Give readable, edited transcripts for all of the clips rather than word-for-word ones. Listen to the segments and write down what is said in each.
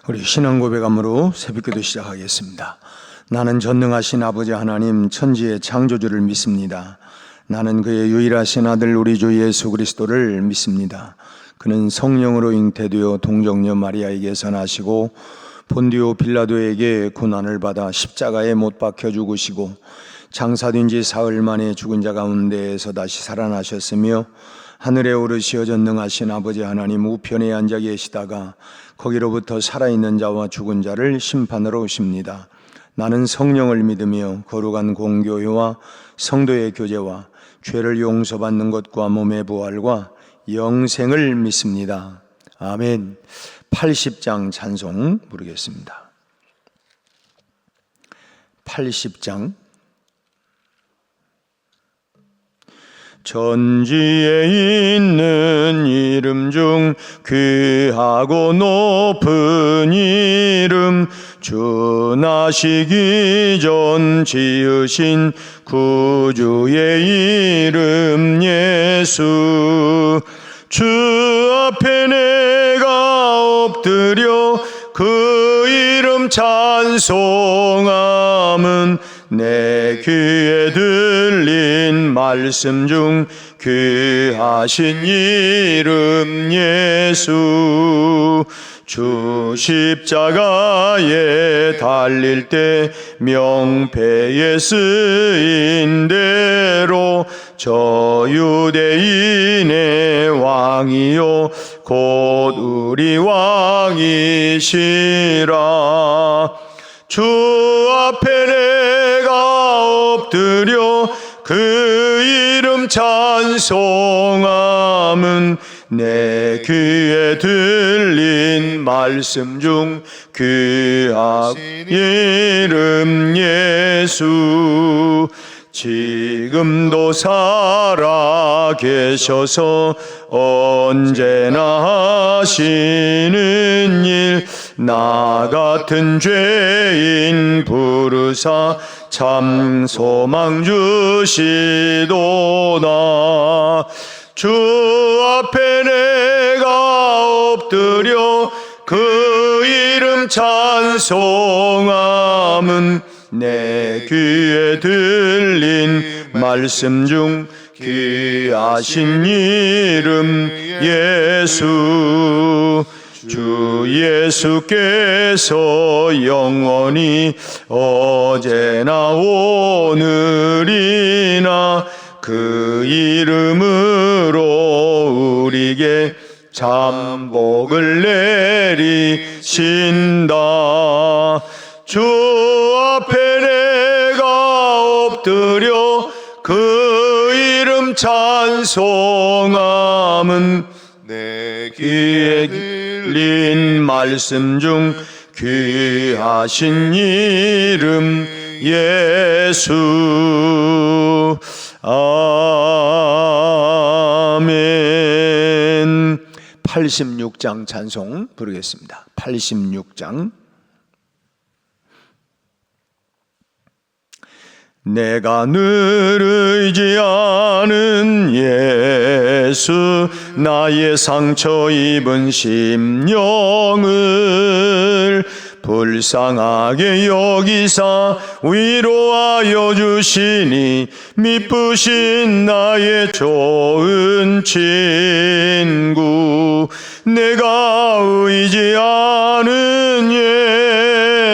우리 신앙 고백함으로 새벽기도 시작하겠습니다. 나는 전능하신 아버지 하나님 천지의 창조주를 믿습니다. 나는 그의 유일하신 아들 우리 주 예수 그리스도를 믿습니다. 그는 성령으로 잉태되어 동정녀 마리아에게서 나시고 본디오 빌라도에게 고난을 받아 십자가에 못 박혀 죽으시고 장사된 지 사흘 만에 죽은 자 가운데에서 다시 살아나셨으며 하늘에 오르시어 전능하신 아버지 하나님 우편에 앉아 계시다가 거기로부터 살아있는 자와 죽은 자를 심판하러 오십니다. 나는 성령을 믿으며 거룩한 공교회와 성도의 교제와 죄를 용서받는 것과 몸의 부활과 영생을 믿습니다. 아멘. 80장 찬송 부르겠습니다. 80장. 전지에 있는 이름 중 귀하고 높은 이름, 주 나시기 전 지으신 구주의 이름 예수. 주 앞에 내가 엎드려 그 이름 찬송함은 내 귀에 들린 말씀 중 귀하신 이름 예수. 주 십자가에 달릴 때 명패에 쓰인 대로 저 유대인의 왕이요 곧 우리 왕이시라. 주 앞에 내가 엎드려 그 이름 찬송함은 내 귀에 들린 말씀 중 귀하신 이름 예수. 지금도 살아 계셔서 언제나 하시는 일, 나 같은 죄인 부르사 참 소망 주시도다. 주 앞에 내가 엎드려 그 이름 찬송함은 내 귀에 들린 말씀 중 귀하신 이름 예수. 주 예수께서 영원히 어제나 오늘이나 그 이름으로 우리에게 참 복을 내리신다. 주 앞에 내가 엎드려 그 이름 찬송함은 내 귀에 들린 말씀 중 귀하신 이름 예수. 아멘. 86장 찬송 부르겠습니다. 86장. 내가 늘 의지하는 예수, 나의 상처 입은 심령을 불쌍하게 여기사 위로하여 주시니 미쁘신 나의 좋은 친구. 내가 의지하는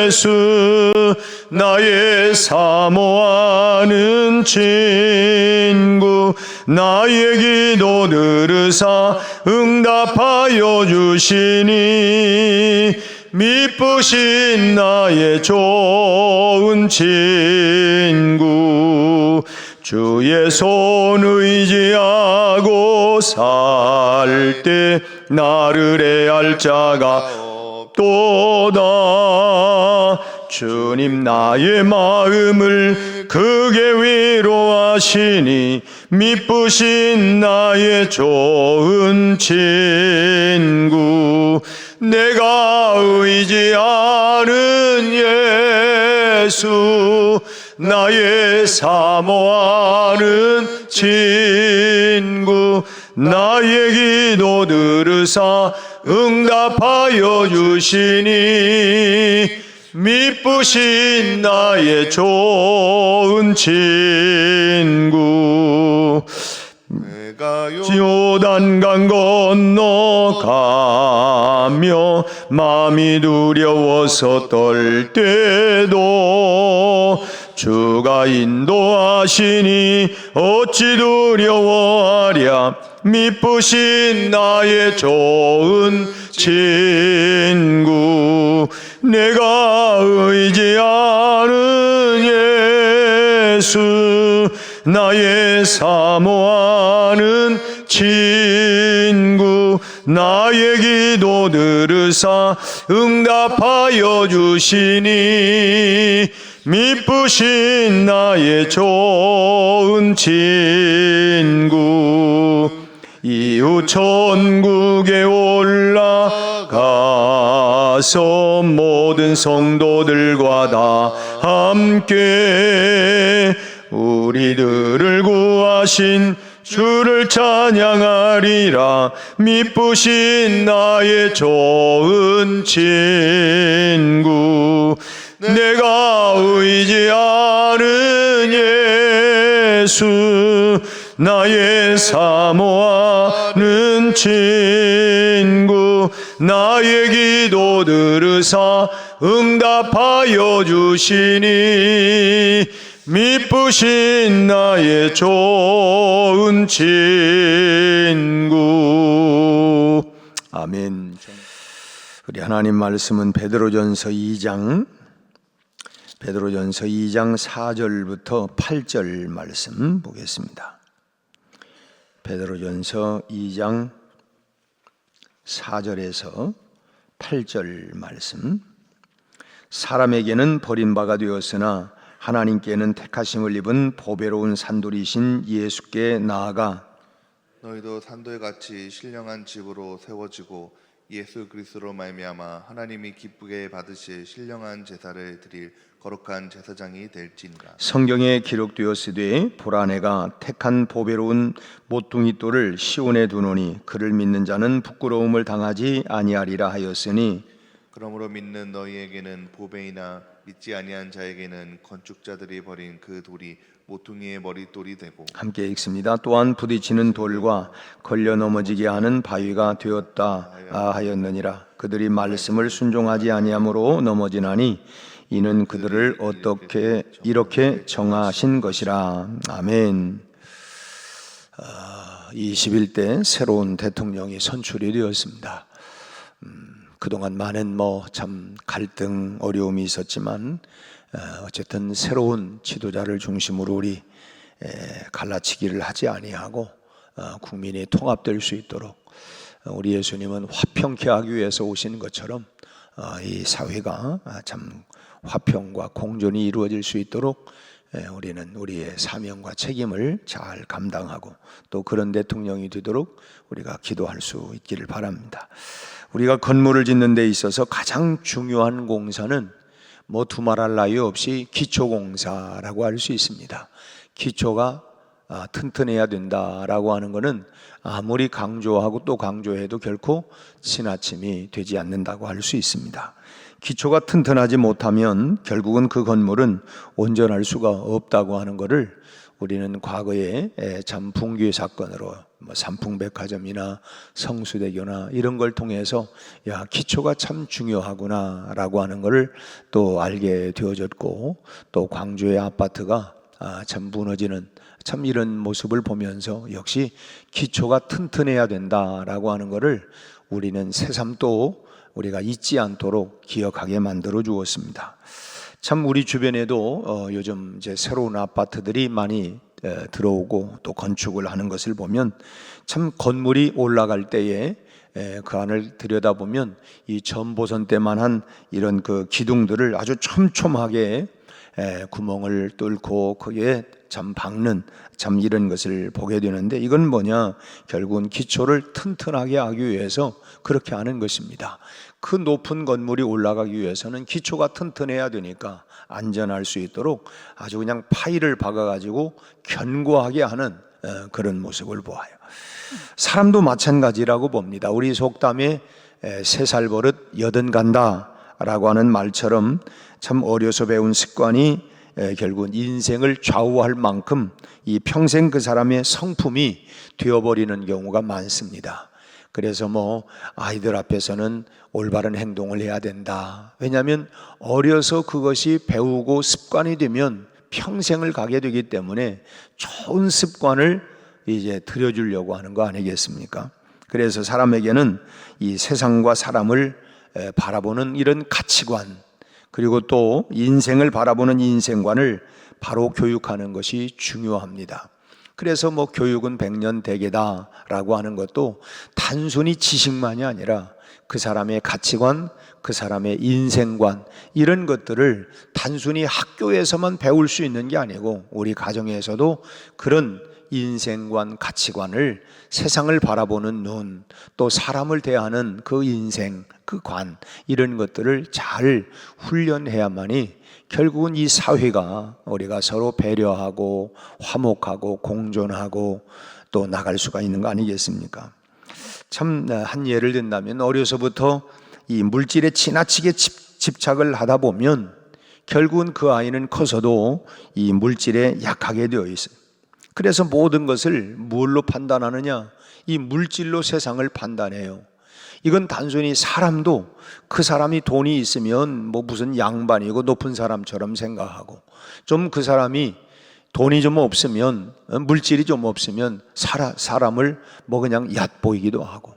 예수, 나의 사모하는 친구. 나의 기도 들으사 응답하여 주시니 미쁘신 나의 좋은 친구. 주의 손 의지하고 살 때 나를 해할 자가 없도다. 주님 나의 마음을 크게 위로하시니 미쁘신 나의 좋은 친구. 내가 의지하는 예수, 나의 사모하는 친구. 나의 기도 들으사 응답하여 주시니 미쁘신 나의 좋은 친구 요단강 건너가며 마음이 두려워서 떨 때도 주가 인도하시니 어찌 두려워하랴 미쁘신 나의 좋은 친구 내가 의지하는 예수 나의 사모하는 친구 나의 기도 들으사 응답하여 주시니 미쁘신 나의 좋은 친구 이후 천국에 올라가서 모든 성도들과 다 함께 우리들을 구하신 주를 찬양하리라 미쁘신 나의 좋은 친구 내가 의지하는 예수 나의 사모하는 친구 나의 기도 들으사 응답하여 주시니 미쁘신 나의 좋은 친구. 아멘. 우리 하나님 말씀은 베드로전서 2장 4절부터 8절 말씀 보겠습니다. 베드로전서 2장 4절에서 8절 말씀. 사람에게는 버림바가 되었으나 하나님께는 택하심을 입은 보배로운 산돌이신 예수께 나아가 너희도 산돌 같이 신령한 집으로 세워지고 예수 그리스도로 말미암아 하나님이 기쁘게 받으실 신령한 제사를 드릴 거룩한 제사장이 될지니라. 성경에 기록되었으되 보라 내가 택한 보배로운 모퉁이 돌을 시온에 두노니 그를 믿는 자는 부끄러움을 당하지 아니하리라 하였으니 그러므로 믿는 너희에게는 보배이나 믿지 아니한 자에게는 건축자들이 버린 그 돌이 모퉁이의 머릿돌이 되고 함께 읽습니다. 또한 부딪히는 돌과 걸려 넘어지게 하는 바위가 되었다 하였느니라. 그들이 말씀을 순종하지 아니함으로 넘어지나니 이는 그들을 어떻게 이렇게 정하신 것이라. 아멘. 21대 새로운 대통령이 선출이 되었습니다. 그동안 많은 참 갈등, 어려움이 있었지만 어쨌든 새로운 지도자를 중심으로 우리 갈라치기를 하지 아니하고 국민이 통합될 수 있도록 우리 예수님은 화평케 하기 위해서 오신 것처럼 이 사회가 참 화평과 공존이 이루어질 수 있도록 우리는 우리의 사명과 책임을 잘 감당하고 또 그런 대통령이 되도록 우리가 기도할 수 있기를 바랍니다. 우리가 건물을 짓는 데 있어서 가장 중요한 공사는 두말할 나위 없이 기초공사라고 할 수 있습니다. 기초가 튼튼해야 된다라고 하는 것은 아무리 강조하고 또 강조해도 결코 지나침이 되지 않는다고 할 수 있습니다. 기초가 튼튼하지 못하면 결국은 그 건물은 온전할 수가 없다고 하는 것을 우리는 과거에 참 붕괴 사건으로 삼풍백화점이나 성수대교나 이런 걸 통해서 기초가 참 중요하구나라고 하는 것을 또 알게 되어졌고 또 광주의 아파트가 참 무너지는 참 이런 모습을 보면서 역시 기초가 튼튼해야 된다라고 하는 것을 우리는 새삼 또 우리가 잊지 않도록 기억하게 만들어 주었습니다. 참 우리 주변에도 요즘 이제 새로운 아파트들이 많이 들어오고 또 건축을 하는 것을 보면 참 건물이 올라갈 때에 그 안을 들여다보면 이 전보선 때만한 이런 그 기둥들을 아주 촘촘하게 구멍을 뚫고 거기에 참 박는 참 이런 것을 보게 되는데 이건 뭐냐? 결국은 기초를 튼튼하게 하기 위해서 그렇게 하는 것입니다. 그 높은 건물이 올라가기 위해서는 기초가 튼튼해야 되니까 안전할 수 있도록 아주 그냥 파이를 박아가지고 견고하게 하는 그런 모습을 보아요. 사람도 마찬가지라고 봅니다. 우리 속담에 3살 버릇 80 간다라고 하는 말처럼 참 어려서 배운 습관이 결국은 인생을 좌우할 만큼 이 평생 그 사람의 성품이 되어버리는 경우가 많습니다. 그래서 아이들 앞에서는 올바른 행동을 해야 된다. 왜냐하면 어려서 그것이 배우고 습관이 되면 평생을 가게 되기 때문에 좋은 습관을 이제 들여주려고 하는 거 아니겠습니까? 그래서 사람에게는 이 세상과 사람을 바라보는 이런 가치관, 그리고 또 인생을 바라보는 인생관을 바로 교육하는 것이 중요합니다. 그래서 교육은 100년 대계다라고 하는 것도 단순히 지식만이 아니라 그 사람의 가치관, 그 사람의 인생관, 이런 것들을 단순히 학교에서만 배울 수 있는 게 아니고 우리 가정에서도 그런 인생관, 가치관을, 세상을 바라보는 눈, 또 사람을 대하는 그 인생, 그 관, 이런 것들을 잘 훈련해야만이 결국은 이 사회가 우리가 서로 배려하고 화목하고 공존하고 또 나갈 수가 있는 거 아니겠습니까? 참 한 예를 든다면 어려서부터 이 물질에 지나치게 집착을 하다 보면 결국은 그 아이는 커서도 이 물질에 약하게 되어 있어요. 그래서 모든 것을 뭘로 판단하느냐? 이 물질로 세상을 판단해요. 이건 단순히 사람도 그 사람이 돈이 있으면 무슨 양반이고 높은 사람처럼 생각하고, 좀 그 사람이 돈이 좀 없으면, 물질이 좀 없으면 사람을 그냥 얕보이기도 하고,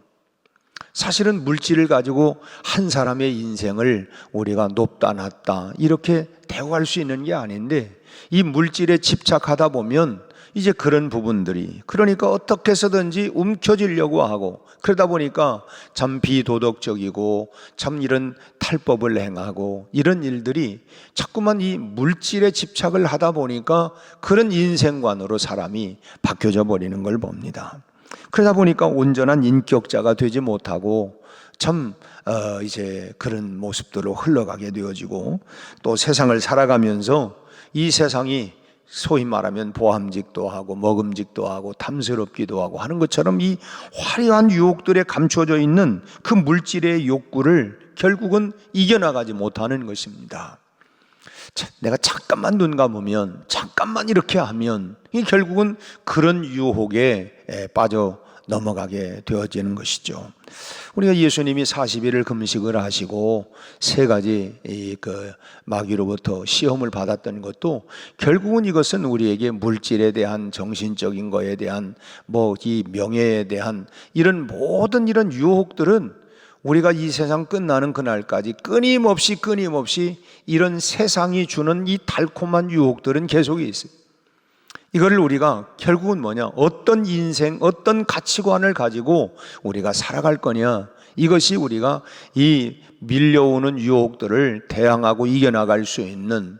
사실은 물질을 가지고 한 사람의 인생을 우리가 높다 낮다 이렇게 대우할 수 있는 게 아닌데, 이 물질에 집착하다 보면 이제 그런 부분들이, 그러니까 어떻게 해서든지 움켜쥐려고 하고, 그러다 보니까 참 비도덕적이고 참 이런 탈법을 행하고 이런 일들이 자꾸만 이 물질에 집착을 하다 보니까 그런 인생관으로 사람이 바뀌어져 버리는 걸 봅니다. 그러다 보니까 온전한 인격자가 되지 못하고 참 이제 그런 모습들로 흘러가게 되어지고, 또 세상을 살아가면서 이 세상이 소위 말하면 보함직도 하고 먹음직도 하고 탐스럽기도 하고 하는 것처럼 이 화려한 유혹들에 감춰져 있는 그 물질의 욕구를 결국은 이겨나가지 못하는 것입니다. 내가 잠깐만 눈 감으면, 잠깐만 이렇게 하면 결국은 그런 유혹에 빠져 넘어가게 되어지는 것이죠. 우리가 예수님이 40일을 금식을 하시고 3가지 그 마귀로부터 시험을 받았던 것도 결국은 이것은 우리에게 물질에 대한, 정신적인 거에 대한, 이 명예에 대한 이런 모든 이런 유혹들은 우리가 이 세상 끝나는 그날까지 끊임없이 이런 세상이 주는 이 달콤한 유혹들은 계속 있어요. 이거를 우리가 결국은 어떤 인생, 어떤 가치관을 가지고 우리가 살아갈 거냐, 이것이 우리가 이 밀려오는 유혹들을 대항하고 이겨나갈 수 있는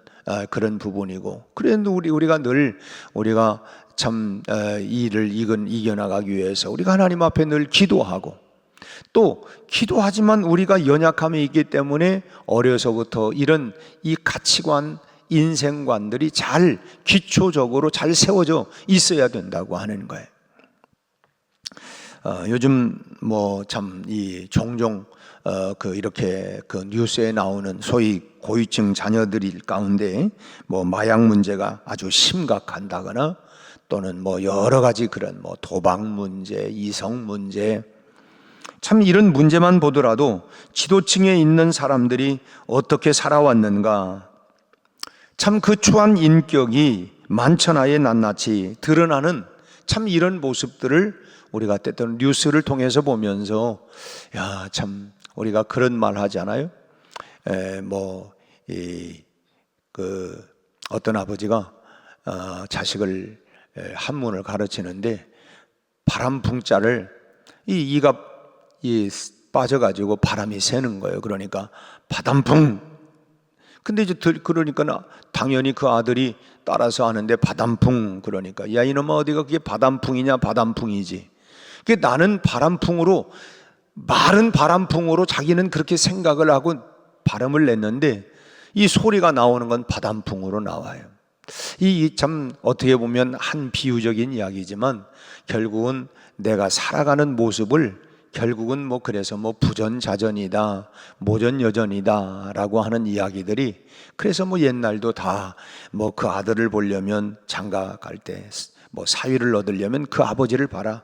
그런 부분이고, 그런데 우리가 늘 우리가 참 이를 이겨나가기 위해서 우리가 하나님 앞에 늘 기도하고, 또 기도하지만 우리가 연약함이 있기 때문에 어려서부터 이런 이 가치관, 인생관들이 잘 기초적으로 잘 세워져 있어야 된다고 하는 거예요. 요즘 참 종종 이렇게 뉴스에 나오는 소위 고위층 자녀들 가운데 마약 문제가 아주 심각한다거나, 또는 여러 가지 그런 도박 문제, 이성 문제, 참 이런 문제만 보더라도 지도층에 있는 사람들이 어떻게 살아왔는가, 참 그 추한 인격이 만천하에 낱낱이 드러나는 참 이런 모습들을 우리가 때때로 뉴스를 통해서 보면서, 참 우리가 그런 말 하잖아요. 어떤 아버지가 자식을 한문을 가르치는데 바람풍자를 이가 빠져가지고 바람이 새는 거예요. 그러니까 바람풍. 근데 이제 그러니까 당연히 그 아들이 따라서 하는데 바람풍, 그러니까 야 이놈아 어디가 그게 바람풍이냐, 바람풍이지. 그게 나는 바람풍으로, 말은 바람풍으로 자기는 그렇게 생각을 하고 발음을 냈는데 이 소리가 나오는 건 바람풍으로 나와요. 이 참 어떻게 보면 한 비유적인 이야기지만 결국은 내가 살아가는 모습을 결국은 그래서 부전자전이다, 모전여전이다 라고 하는 이야기들이, 그래서 옛날도 다 그 아들을 보려면 장가 갈 때 사위를 얻으려면 그 아버지를 봐라,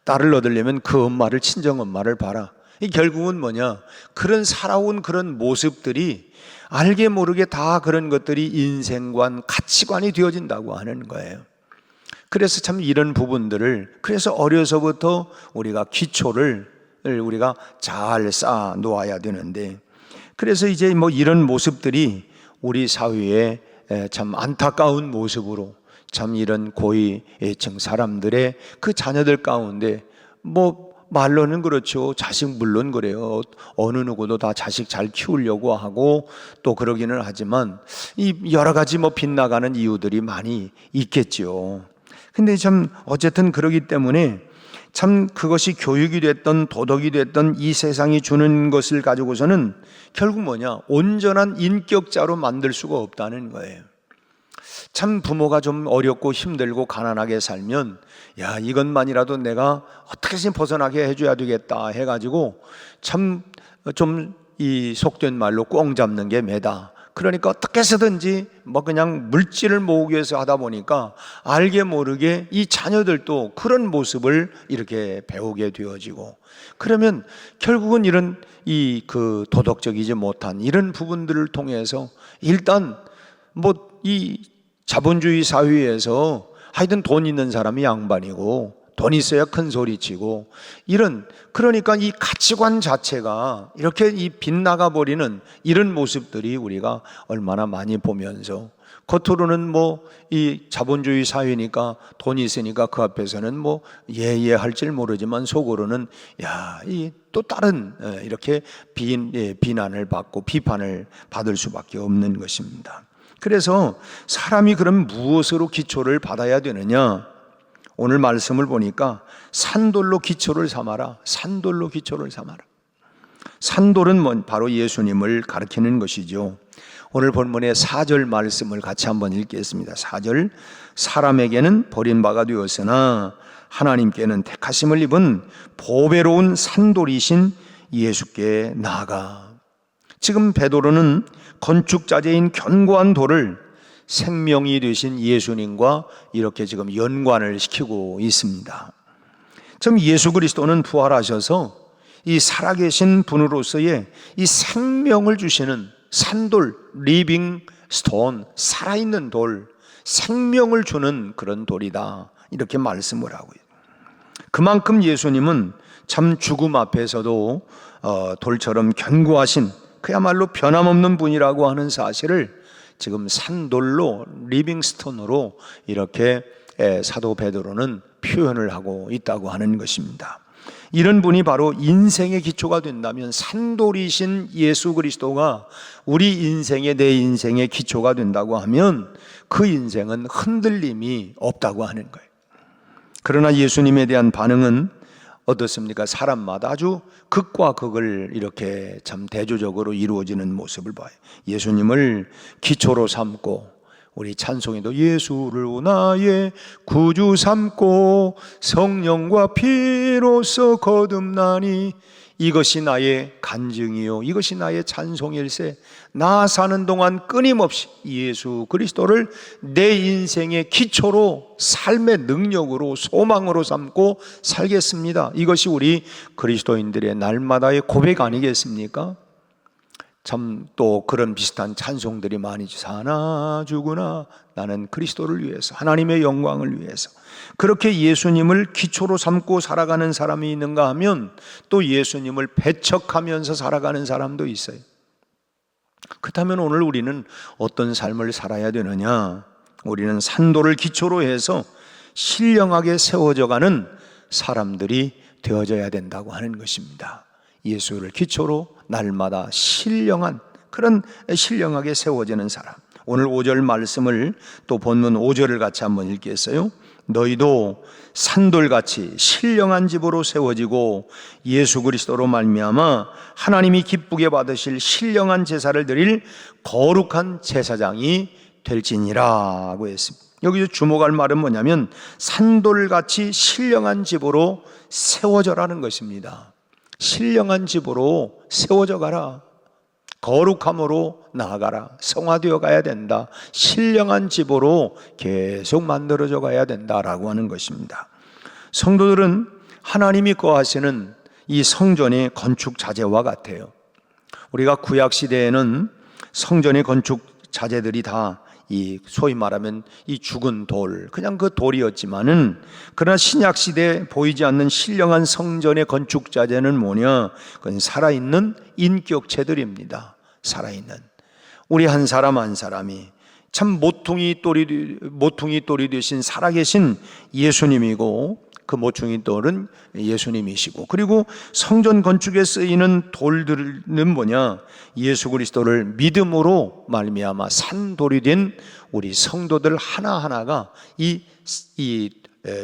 딸을 얻으려면 그 엄마를, 친정 엄마를 봐라. 이 결국은 뭐냐, 그런 살아온 그런 모습들이 알게 모르게 다 그런 것들이 인생관, 가치관이 되어진다고 하는 거예요. 그래서 참 이런 부분들을, 그래서 어려서부터 우리가 기초를 우리가 잘 쌓아 놓아야 되는데, 그래서 이제 이런 모습들이 우리 사회에 참 안타까운 모습으로, 참 이런 고위층 사람들의 그 자녀들 가운데 말로는 그렇죠. 자식 물론 그래요. 어느 누구도 다 자식 잘 키우려고 하고 또 그러기는 하지만 이 여러 가지 빗나가는 이유들이 많이 있겠죠. 근데 참 어쨌든 그러기 때문에 참 그것이 교육이 됐던 도덕이 됐던 이 세상이 주는 것을 가지고서는 결국 뭐냐, 온전한 인격자로 만들 수가 없다는 거예요. 참 부모가 좀 어렵고 힘들고 가난하게 살면 야, 이것만이라도 내가 어떻게든 벗어나게 해줘야 되겠다 해가지고 참 좀 이 속된 말로 꽁 잡는 게 매다. 그러니까 어떻게 해서든지 그냥 물질을 모으기 위해서 하다 보니까 알게 모르게 이 자녀들도 그런 모습을 이렇게 배우게 되어지고, 그러면 결국은 이런 그 도덕적이지 못한 이런 부분들을 통해서 일단 이 자본주의 사회에서 하여튼 돈 있는 사람이 양반이고 돈 있어야 큰 소리 치고 이런, 그러니까 이 가치관 자체가 이렇게 빗나가 버리는 이런 모습들이 우리가 얼마나 많이 보면서, 겉으로는 이 자본주의 사회니까 돈이 있으니까 그 앞에서는 예예 할 줄 모르지만 속으로는 야, 이 또 다른 이렇게 비난을 받고 비판을 받을 수밖에 없는 것입니다. 그래서 사람이 그럼 무엇으로 기초를 받아야 되느냐? 오늘 말씀을 보니까 산돌로 기초를 삼아라. 산돌로 기초를 삼아라. 산돌은 바로 예수님을 가리키는 것이죠. 오늘 본문의 4절 말씀을 같이 한번 읽겠습니다. 4절, 사람에게는 버림바가 되었으나 하나님께는 택하심을 입은 보배로운 산돌이신 예수께 나아가. 지금 베드로는 건축자재인 견고한 돌을 생명이 되신 예수님과 이렇게 지금 연관을 시키고 있습니다. 지금 예수 그리스도는 부활하셔서 이 살아계신 분으로서의 이 생명을 주시는 산돌, 리빙 스톤, 살아있는 돌, 생명을 주는 그런 돌이다, 이렇게 말씀을 하고요. 그만큼 예수님은 참 죽음 앞에서도 돌처럼 견고하신 그야말로 변함없는 분이라고 하는 사실을 지금 산돌로, 리빙스톤으로 이렇게 사도 베드로는 표현을 하고 있다고 하는 것입니다. 이런 분이 바로 인생의 기초가 된다면, 산돌이신 예수 그리스도가 우리 인생의, 내 인생의 기초가 된다고 하면 그 인생은 흔들림이 없다고 하는 거예요. 그러나 예수님에 대한 반응은 어떻습니까? 사람마다 아주 극과 극을 이렇게 참 대조적으로 이루어지는 모습을 봐요. 예수님을 기초로 삼고, 우리 찬송에도 예수를 나의 구주 삼고 성령과 피로써 거듭나니 이것이 나의 간증이요 이것이 나의 찬송일세. 나 사는 동안 끊임없이 예수 그리스도를 내 인생의 기초로, 삶의 능력으로, 소망으로 삼고 살겠습니다. 이것이 우리 그리스도인들의 날마다의 고백 아니겠습니까? 참 또 그런 비슷한 찬송들이 많이 사나 죽으나 나는 그리스도를 위해서, 하나님의 영광을 위해서. 그렇게 예수님을 기초로 삼고 살아가는 사람이 있는가 하면 또 예수님을 배척하면서 살아가는 사람도 있어요. 그렇다면 오늘 우리는 어떤 삶을 살아야 되느냐? 우리는 산도를 기초로 해서 신령하게 세워져가는 사람들이 되어져야 된다고 하는 것입니다. 예수를 기초로 날마다 신령한, 그런 신령하게 세워지는 사람. 오늘 5절 말씀을 또 본문 5절을 같이 한번 읽겠어요. 너희도 산돌같이 신령한 집으로 세워지고 예수 그리스도로 말미암아 하나님이 기쁘게 받으실 신령한 제사를 드릴 거룩한 제사장이 될지니라고 했습니다. 여기서 주목할 말은 뭐냐면 산돌같이 신령한 집으로 세워져라는 것입니다. 신령한 집으로 세워져 가라. 거룩함으로 나아가라. 성화되어 가야 된다. 신령한 집으로 계속 만들어져 가야 된다라고 하는 것입니다. 성도들은 하나님이 거하시는 이 성전의 건축 자재와 같아요. 우리가 구약 시대에는 성전의 건축 자재들이 다 이 소위 말하면 이 죽은 돌, 그냥 그 돌이었지만은, 그러나 신약 시대에 보이지 않는 신령한 성전의 건축 자재는 뭐냐? 그건 살아있는 인격체들입니다. 살아있는 우리 한 사람 한 사람이 참 모퉁이 돌이 되신 살아계신 예수님이고, 그 모퉁이 돌은 예수님이시고, 그리고 성전 건축에 쓰이는 돌들은 뭐냐? 예수 그리스도를 믿음으로 말미암아 산돌이 된 우리 성도들 하나하나가 이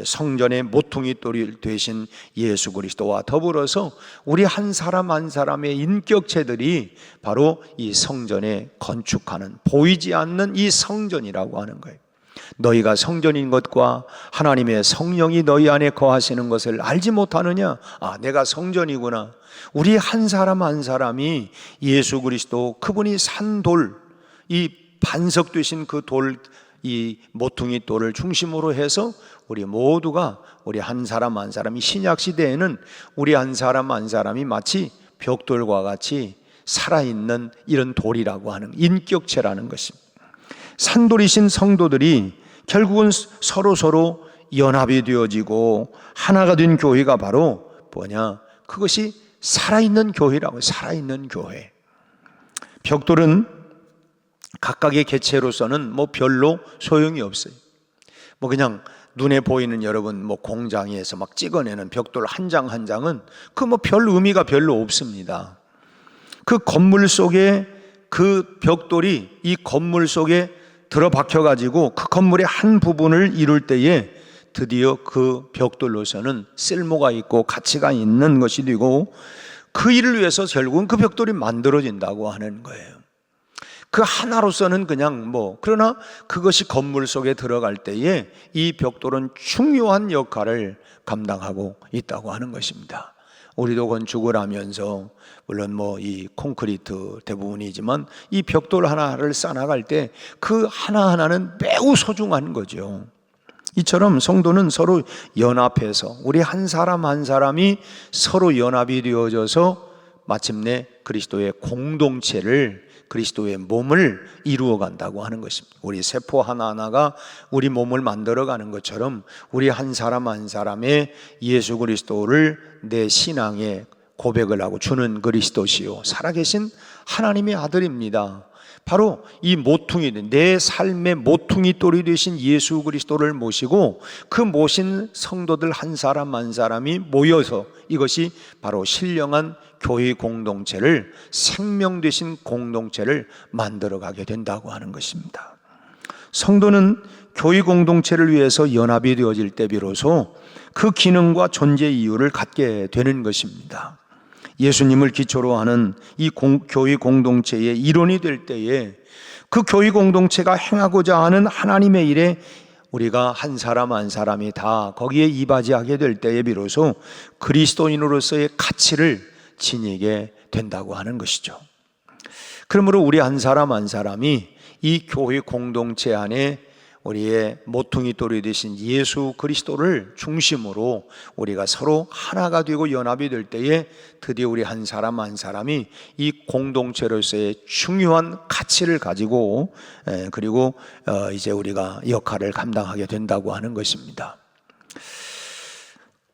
성전의 모퉁이 돌이 되신 예수 그리스도와 더불어서 우리 한 사람 한 사람의 인격체들이 바로 이 성전에 건축하는, 보이지 않는 이 성전이라고 하는 거예요. 너희가 성전인 것과 하나님의 성령이 너희 안에 거하시는 것을 알지 못하느냐? 아, 내가 성전이구나. 우리 한 사람 한 사람이 예수 그리스도, 그분이 산돌, 이 반석 되신 그 돌, 이 모퉁이 돌을 중심으로 해서 우리 모두가, 우리 한 사람 한 사람이, 신약 시대에는 우리 한 사람 한 사람이 마치 벽돌과 같이 살아있는 이런 돌이라고 하는 인격체라는 것입니다. 산돌이신 성도들이 결국은 서로 연합이 되어지고 하나가 된 교회가 바로 뭐냐? 그것이 살아있는 교회라고요. 살아있는 교회. 벽돌은 각각의 개체로서는 뭐 별로 소용이 없어요. 뭐 그냥 눈에 보이는 여러분 뭐 공장에서 막 찍어내는 벽돌 한 장 한 장은 그 뭐 별 의미가 별로 없습니다. 그 건물 속에 그 벽돌이 이 건물 속에 들어박혀 가지고 그 건물의 한 부분을 이룰 때에 드디어 그 벽돌로서는 쓸모가 있고 가치가 있는 것이 되고, 그 일을 위해서 결국은 그 벽돌이 만들어진다고 하는 거예요. 그 하나로서는 그냥 뭐, 그러나 그것이 건물 속에 들어갈 때에 이 벽돌은 중요한 역할을 감당하고 있다고 하는 것입니다. 우리도 건축을 하면서 물론 뭐 이 콘크리트 대부분이지만 이 벽돌 하나를 쌓아나갈 때 그 하나하나는 매우 소중한 거죠. 이처럼 성도는 서로 연합해서, 우리 한 사람 한 사람이 서로 연합이 되어져서 마침내 그리스도의 공동체를, 그리스도의 몸을 이루어 간다고 하는 것입니다. 우리 세포 하나하나가 우리 몸을 만들어 가는 것처럼 우리 한 사람 한 사람의 예수 그리스도를 내 신앙의 고백을 하고 주는 그리스도시요 살아계신 하나님의 아들입니다. 바로 이 모퉁이, 내 삶의 모퉁이 돌이 되신 예수 그리스도를 모시고 그 모신 성도들 한 사람 한 사람이 모여서 이것이 바로 신령한 교회 공동체를, 생명 되신 공동체를 만들어가게 된다고 하는 것입니다. 성도는 교회 공동체를 위해서 연합이 되어질 때 비로소 그 기능과 존재 이유를 갖게 되는 것입니다. 예수님을 기초로 하는 이 교회 공동체의 일원이 될 때에 그 교회 공동체가 행하고자 하는 하나님의 일에 우리가 한 사람 한 사람이 다 거기에 이바지하게 될 때에 비로소 그리스도인으로서의 가치를 지니게 된다고 하는 것이죠. 그러므로 우리 한 사람 한 사람이 이 교회 공동체 안에 우리의 모퉁이 돌이 되신 예수 그리스도를 중심으로 우리가 서로 하나가 되고 연합이 될 때에 드디어 우리 한 사람 한 사람이 이 공동체로서의 중요한 가치를 가지고 그리고 이제 우리가 역할을 감당하게 된다고 하는 것입니다.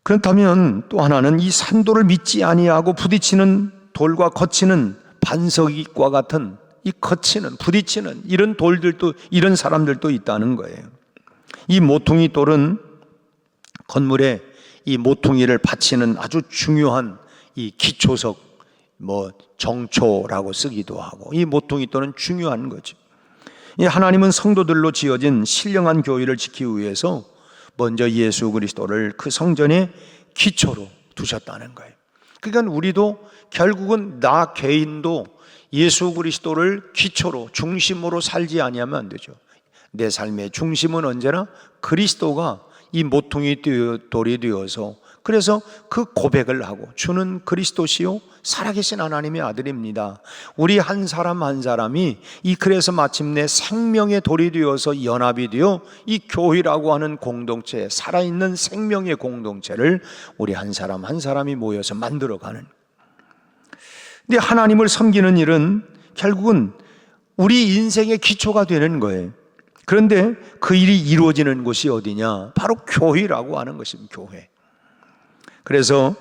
그렇다면 또 하나는 이 산돌을 믿지 아니하고 부딪히는 돌과 거치는 반석과 같은 이 거치는, 부딪히는 이런 돌들도, 이런 사람들도 있다는 거예요. 이 모퉁이 돌은 건물에 이 모퉁이를 받치는 아주 중요한 이 기초석, 뭐 정초라고 쓰기도 하고, 이 모퉁이 돌은 중요한 거죠. 이 하나님은 성도들로 지어진 신령한 교회를 지키기 위해서 먼저 예수 그리스도를 그 성전의 기초로 두셨다는 거예요. 그러니까 우리도 결국은 나 개인도 예수 그리스도를 기초로, 중심으로 살지 아니하면 안 되죠. 내 삶의 중심은 언제나 그리스도가 이 모퉁이 돌이 되어서, 그래서 그 고백을 하고, 주는 그리스도시요 살아계신 하나님의 아들입니다. 우리 한 사람 한 사람이 그래서 마침내 생명의 돌이 되어서 연합이 되어 이 교회라고 하는 공동체, 살아있는 생명의 공동체를 우리 한 사람 한 사람이 모여서 만들어가는. 근데 하나님을 섬기는 일은 결국은 우리 인생의 기초가 되는 거예요. 그런데 그 일이 이루어지는 곳이 어디냐? 바로 교회라고 하는 것입니다. 교회. 그래서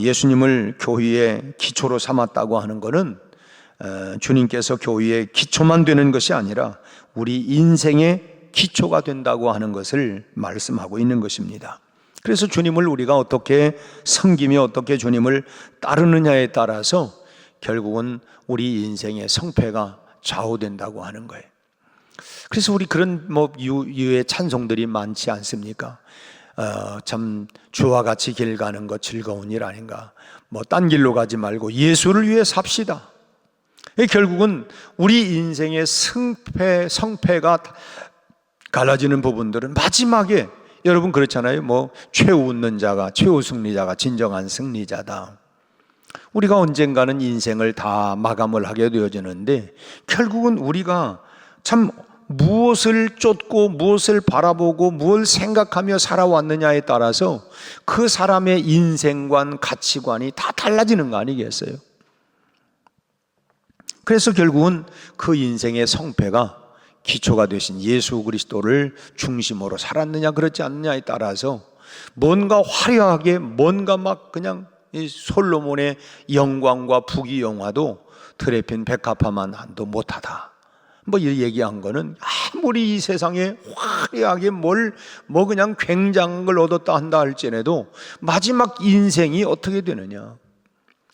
예수님을 교회의 기초로 삼았다고 하는 것은 주님께서 교회의 기초만 되는 것이 아니라 우리 인생의 기초가 된다고 하는 것을 말씀하고 있는 것입니다. 그래서 주님을 우리가 어떻게 섬기며 어떻게 주님을 따르느냐에 따라서 결국은 우리 인생의 성패가 좌우된다고 하는 거예요. 그래서 우리 그런 유의 찬송들이 많지 않습니까? 참 주와 같이 길 가는 것 즐거운 일 아닌가, 딴 길로 가지 말고 예수를 위해 삽시다. 결국은 우리 인생의 성패가 갈라지는 부분들은 마지막에, 여러분 그렇잖아요. 최후 웃는 자가, 최후 승리자가 진정한 승리자다. 우리가 언젠가는 인생을 다 마감을 하게 되어지는데, 결국은 우리가 참 무엇을 쫓고 무엇을 바라보고 무엇을 생각하며 살아왔느냐에 따라서 그 사람의 인생관, 가치관이 다 달라지는 거 아니겠어요? 그래서 결국은 그 인생의 성패가 기초가 되신 예수 그리스도를 중심으로 살았느냐 그렇지 않느냐에 따라서 뭔가 화려하게, 뭔가 막 그냥 이 솔로몬의 영광과 부귀영화도 드레핀 백합화만 한도 못하다, 이 얘기한 거는, 아무리 이 세상에 화려하게 그냥 굉장한 걸 얻었다 한다 할지라도 마지막 인생이 어떻게 되느냐,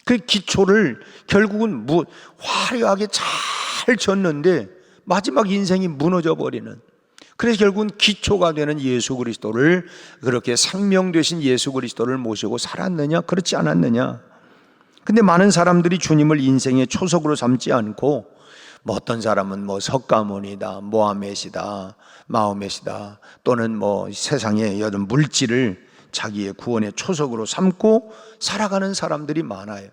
그 기초를 결국은 화려하게 잘 졌는데 마지막 인생이 무너져 버리는. 그래서 결국은 기초가 되는 예수 그리스도를, 그렇게 생명 되신 예수 그리스도를 모시고 살았느냐 그렇지 않았느냐. 근데 많은 사람들이 주님을 인생의 초석으로 삼지 않고, 어떤 사람은 석가모니다, 모하мет이다, 마호멧이다, 또는 세상의 여러 물질을 자기의 구원의 초석으로 삼고 살아가는 사람들이 많아요.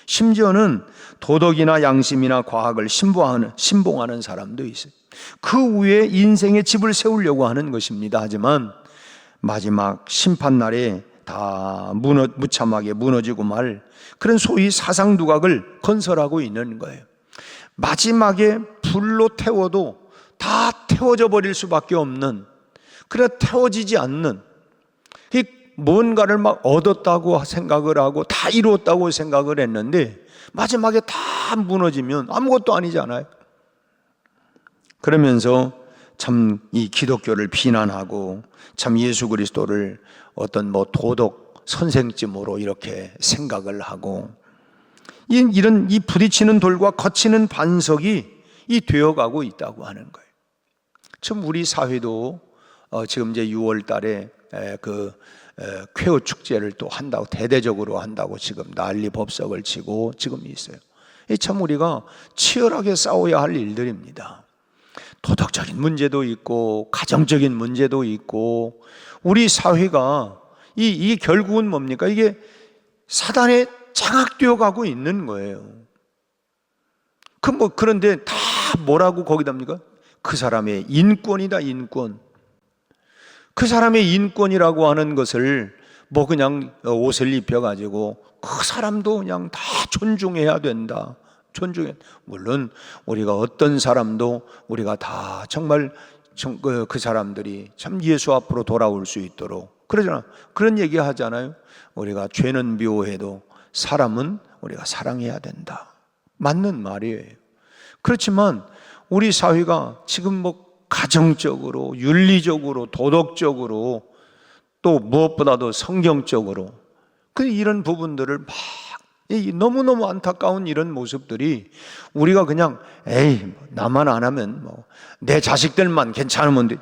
심지어는 도덕이나 양심이나 과학을 신봉하는 사람도 있어요. 그 위에 인생의 집을 세우려고 하는 것입니다. 하지만 마지막 심판날에 다 무참하게 무너지고 말, 그런 소위 사상두각을 건설하고 있는 거예요. 마지막에 불로 태워도 다 태워져 버릴 수밖에 없는, 그래 태워지지 않는, 뭔가를 막 얻었다고 생각을 하고 다 이루었다고 생각을 했는데 마지막에 다 무너지면 아무것도 아니잖아요. 그러면서 참 이 기독교를 비난하고 참 예수 그리스도를 어떤 도덕 선생쯤으로 이렇게 생각을 하고, 이런 부딪히는 돌과 거치는 반석이 되어가고 있다고 하는 거예요. 참 우리 사회도 지금 이제 6월 달에 쾌어 축제를 또 한다고, 대대적으로 한다고 지금 난리 법석을 치고 지금 있어요. 참 우리가 치열하게 싸워야 할 일들입니다. 도덕적인 문제도 있고 가정적인 문제도 있고, 우리 사회가 이게 결국은 뭡니까? 이게 사단에 장악되어 가고 있는 거예요. 그런데 다 뭐라고 거기답니까? 그 사람의 인권이다, 인권. 그 사람의 인권이라고 하는 것을 그냥 옷을 입혀가지고 그 사람도 그냥 다 존중해야 된다. 물론 우리가 어떤 사람도 우리가 다 정말 그 사람들이 참 예수 앞으로 돌아올 수 있도록 그러잖아. 그런 얘기 하잖아요. 우리가 죄는 미워해도 사람은 우리가 사랑해야 된다. 맞는 말이에요. 그렇지만 우리 사회가 지금 가정적으로, 윤리적으로, 도덕적으로, 또 무엇보다도 성경적으로 이런 부분들을 막 너무너무 안타까운 이런 모습들이, 우리가 그냥 나만 안 하면 내 자식들만 괜찮으면 돼,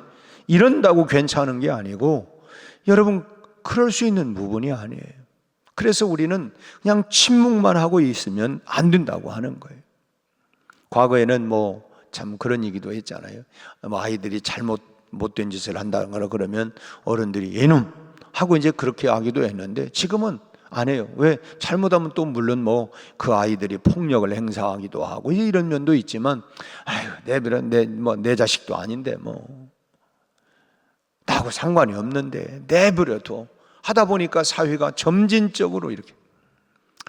이런다고 괜찮은 게 아니고, 여러분 그럴 수 있는 부분이 아니에요. 그래서 우리는 그냥 침묵만 하고 있으면 안 된다고 하는 거예요. 과거에는 참 그런 얘기도 했잖아요. 뭐 아이들이 못된 짓을 한다거나 그러면 어른들이 얘놈 하고 이제 그렇게 하기도 했는데 지금은 안 해요. 왜? 잘못하면 또 물론 뭐 그 아이들이 폭력을 행사하기도 하고 이런 면도 있지만, 아유, 내 자식도 아닌데 뭐 나하고 상관이 없는데 내버려둬 하다 보니까 사회가 점진적으로 이렇게.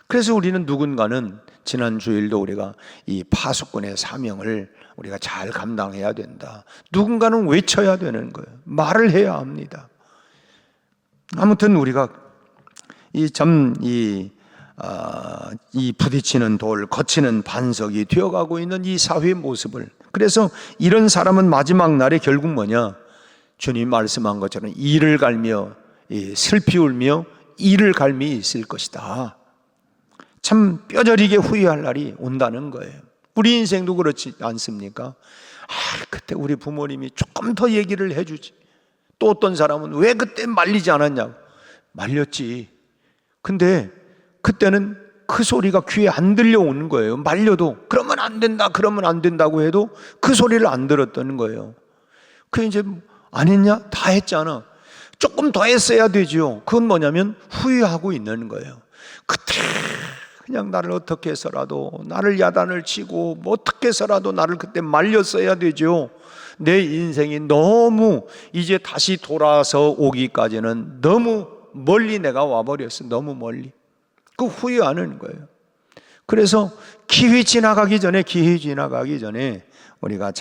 그래서 우리는 누군가는 지난 주일도 우리가 이 파수꾼의 사명을 우리가 잘 감당해야 된다. 누군가는 외쳐야 되는 거예요. 말을 해야 합니다. 아무튼 우리가 이 부딪히는 돌, 거치는 반석이 되어가고 있는 이 사회의 모습을, 그래서 이런 사람은 마지막 날에 결국 뭐냐? 주님 말씀한 것처럼 이를 갈며 슬피 울며 이를 갈미 있을 것이다. 참 뼈저리게 후회할 날이 온다는 거예요. 우리 인생도 그렇지 않습니까? 그때 우리 부모님이 조금 더 얘기를 해주지. 또 어떤 사람은 왜 그때 말리지 않았냐고. 말렸지. 근데 그때는 그 소리가 귀에 안 들려오는 거예요. 말려도 그러면 안 된다, 그러면 안 된다고 해도 그 소리를 안 들었다는 거예요. 그 이제 안 했냐? 다 했잖아. 조금 더 했어야 되죠. 그건 뭐냐면 후회하고 있는 거예요. 그때 그냥 나를 어떻게 해서라도, 나를 야단을 치고 뭐 어떻게 해서라도 나를 그때 말렸어야 되죠. 내 인생이 너무 이제 다시 돌아서 오기까지는 너무 멀리 내가 와버렸어. 너무 멀리. 그 후회하는 거예요. 그래서 기회 지나가기 전에 우리가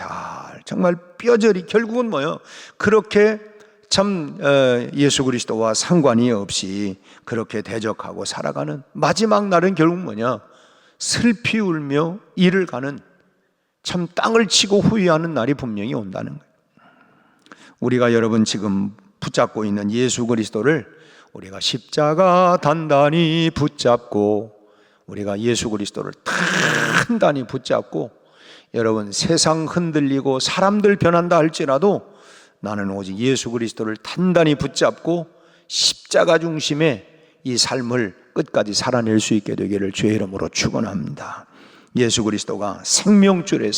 정말 뼈저리, 결국은 뭐예요? 그렇게 참 예수 그리스도와 상관이 없이 그렇게 대적하고 살아가는 마지막 날은 결국 뭐냐? 슬피 울며 이를 가는, 참 땅을 치고 후회하는 날이 분명히 온다는 거예요. 우리가 여러분 지금 붙잡고 있는 예수 그리스도를 우리가 십자가 단단히 붙잡고, 우리가 예수 그리스도를 단단히 붙잡고, 여러분 세상 흔들리고 사람들 변한다 할지라도 나는 오직 예수 그리스도를 단단히 붙잡고 십자가 중심의 이 삶을 끝까지 살아낼 수 있게 되기를 주의 이름으로 축원합니다. 예수 그리스도가 생명줄의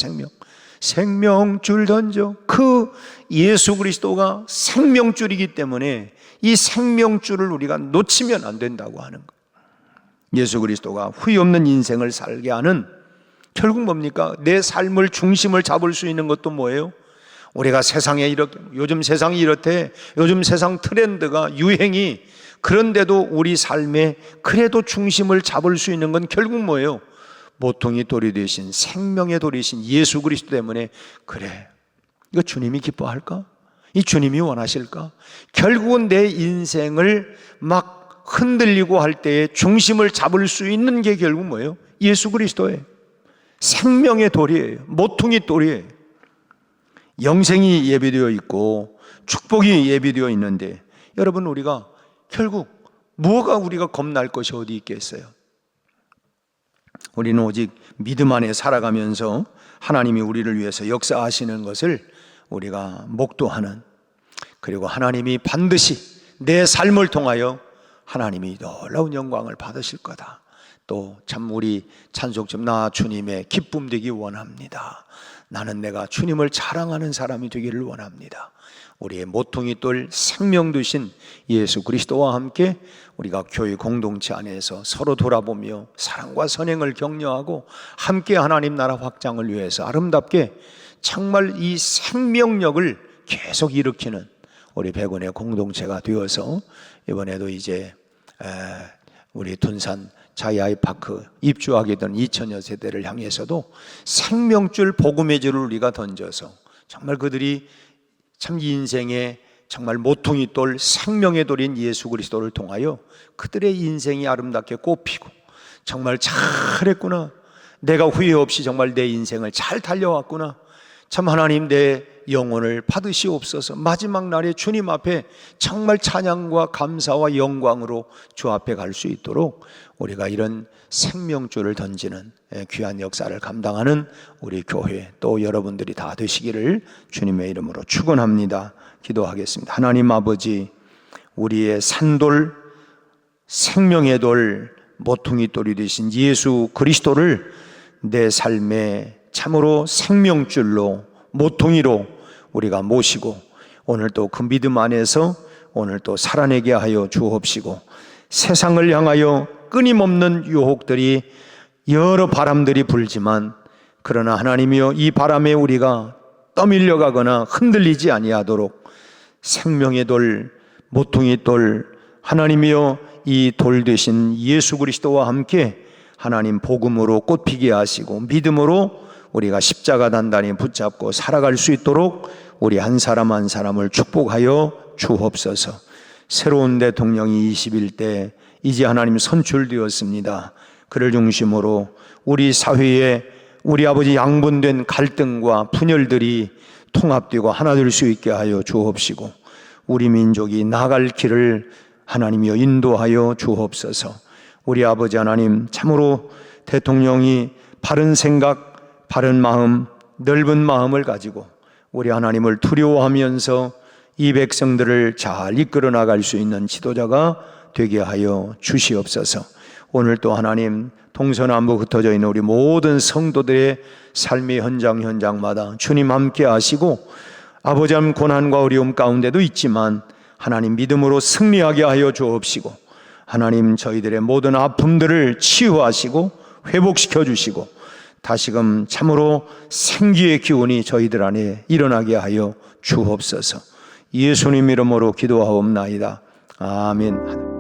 생명줄 던져, 그 예수 그리스도가 생명줄이기 때문에 이 생명줄을 우리가 놓치면 안 된다고 하는 거예요. 예수 그리스도가 후회 없는 인생을 살게 하는, 결국 뭡니까? 내 삶을 중심을 잡을 수 있는 것도 뭐예요? 우리가 세상에 이렇게, 요즘 세상이 이렇대, 요즘 세상 트렌드가, 유행이, 그런데도 우리 삶에 그래도 중심을 잡을 수 있는 건 결국 뭐예요? 모퉁이 돌이 되신, 생명의 돌이신 예수 그리스도 때문에. 그래, 이거 주님이 기뻐할까? 이 주님이 원하실까? 결국은 내 인생을 막 흔들리고 할 때에 중심을 잡을 수 있는 게 결국 뭐예요? 예수 그리스도예요. 생명의 돌이에요. 모퉁이 돌이에요. 영생이 예비되어 있고 축복이 예비되어 있는데, 여러분 우리가 결국 뭐가 우리가 겁날 것이 어디 있겠어요? 우리는 오직 믿음 안에 살아가면서 하나님이 우리를 위해서 역사하시는 것을 우리가 목도하는, 그리고 하나님이 반드시 내 삶을 통하여 하나님이 놀라운 영광을 받으실 거다. 또 참 우리 찬송집, 나 주님의 기쁨 되기 원합니다. 나는 내가 주님을 자랑하는 사람이 되기를 원합니다. 우리의 모퉁이 돌 생명 되신 예수 그리스도와 함께 우리가 교회 공동체 안에서 서로 돌아보며 사랑과 선행을 격려하고 함께 하나님 나라 확장을 위해서 아름답게 정말 이 생명력을 계속 일으키는 우리 백운의 공동체가 되어서, 이번에도 이제 우리 둔산 자이아이파크 입주하게 된 2000여 세대를 향해서도 생명줄 복음의 줄을 우리가 던져서 정말 그들이 참 인생의 정말 모퉁이 돌, 생명의 돌인 예수 그리스도를 통하여 그들의 인생이 아름답게 꽃피고, 정말 잘했구나, 내가 후회 없이 정말 내 인생을 잘 달려왔구나, 참 하나님 내 영혼을 받으시옵소서, 마지막 날에 주님 앞에 정말 찬양과 감사와 영광으로 주 앞에 갈 수 있도록 우리가 이런 생명줄을 던지는 귀한 역사를 감당하는 우리 교회, 또 여러분들이 다 되시기를 주님의 이름으로 축원합니다. 기도하겠습니다. 하나님 아버지, 우리의 산돌, 생명의 돌, 모퉁이 돌이 되신 예수 그리스도를 내 삶의 참으로 생명줄로 모퉁이로 우리가 모시고 오늘 또 그 믿음 안에서 오늘 또 살아내게 하여 주옵시고 세상을 향하여 끊임없는 유혹들이 여러 바람들이 불지만 그러나 하나님이여 이 바람에 우리가 떠밀려 가거나 흔들리지 아니하도록 생명의 돌, 모퉁이 돌 하나님이여 이 돌 되신 예수 그리스도와 함께 하나님 복음으로 꽃피게 하시고 믿음으로 우리가 십자가 단단히 붙잡고 살아갈 수 있도록 우리 한 사람 한 사람을 축복하여 주옵소서. 새로운 대통령이 21대 이제 하나님 선출되었습니다. 그를 중심으로 우리 사회에 우리 아버지 양분된 갈등과 분열들이 통합되고 하나 될 수 있게 하여 주옵시고 우리 민족이 나갈 길을 하나님이여 인도하여 주옵소서. 우리 아버지 하나님 참으로 대통령이 바른 생각, 바른 마음, 넓은 마음을 가지고 우리 하나님을 두려워하면서 이 백성들을 잘 이끌어 나갈 수 있는 지도자가 되게 하여 주시옵소서. 오늘 또 하나님 동서남북 흩어져 있는 우리 모든 성도들의 삶의 현장마다 주님 함께 하시고 아버지 하나님 고난과 어려움 가운데도 있지만 하나님 믿음으로 승리하게 하여 주옵시고 하나님 저희들의 모든 아픔들을 치유하시고 회복시켜 주시고 다시금 참으로 생기의 기운이 저희들 안에 일어나게 하여 주옵소서. 예수님 이름으로 기도하옵나이다. 아멘.